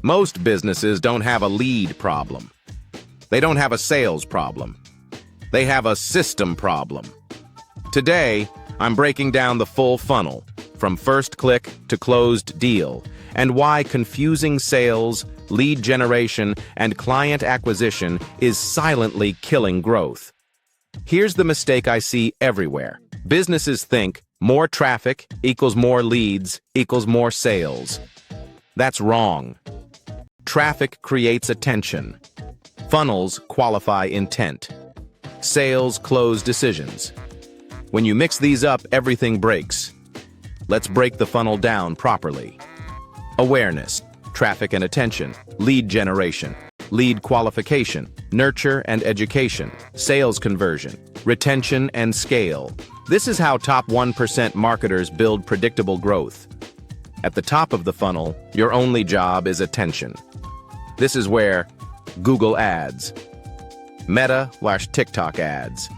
Most businesses don't have a lead problem. They don't have a sales problem. They have a system problem. Today, I'm breaking down the full funnel, from first click to closed deal, and why confusing sales, lead generation, and client acquisition is silently killing growth. Here's the mistake I see everywhere. Businesses think more traffic equals more leads equals more sales. That's wrong. Traffic creates attention. Funnels qualify intent. Sales close decisions. When you mix these up, everything breaks. Let's break the funnel down properly. Awareness, traffic and attention, lead generation, lead qualification, nurture and education, sales conversion, retention and scale. This is how top 1% marketers build predictable growth. At the top of the funnel, your only job is attention. This is where Google Ads, Meta/TikTok ads,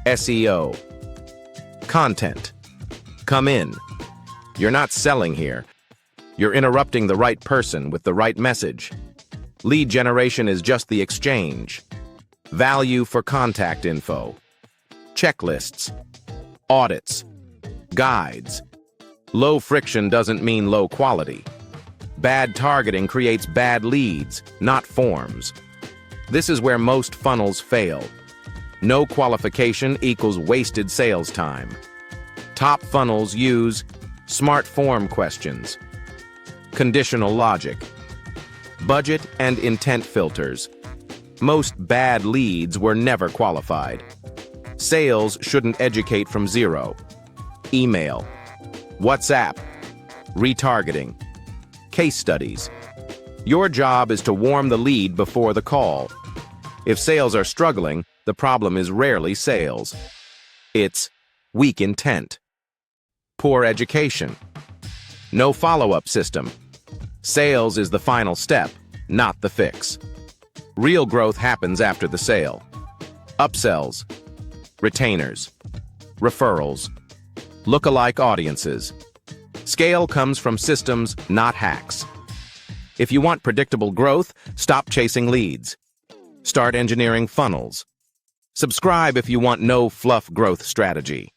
SEO, content come in. You're not selling here. You're interrupting the right person with the right message. Lead generation is just the exchange. Value for contact info. Checklists. Audits. Guides. Low friction doesn't mean low quality. Bad targeting creates bad leads, not forms. This is where most funnels fail. No qualification equals wasted sales time. Top funnels use smart form questions, conditional logic, budget and intent filters. Most bad leads were never qualified. Sales shouldn't educate from zero. Email, WhatsApp, retargeting, case studies. Your job is to warm the lead before the call. If sales are struggling, the problem is rarely sales. It's weak intent. Poor education. No follow-up system. Sales is the final step, not the fix. Real growth happens after the sale. Upsells, retainers, referrals, lookalike audiences. Scale comes from systems, not hacks. If you want predictable growth, stop chasing leads. Start engineering funnels. Subscribe if you want no fluff growth strategy.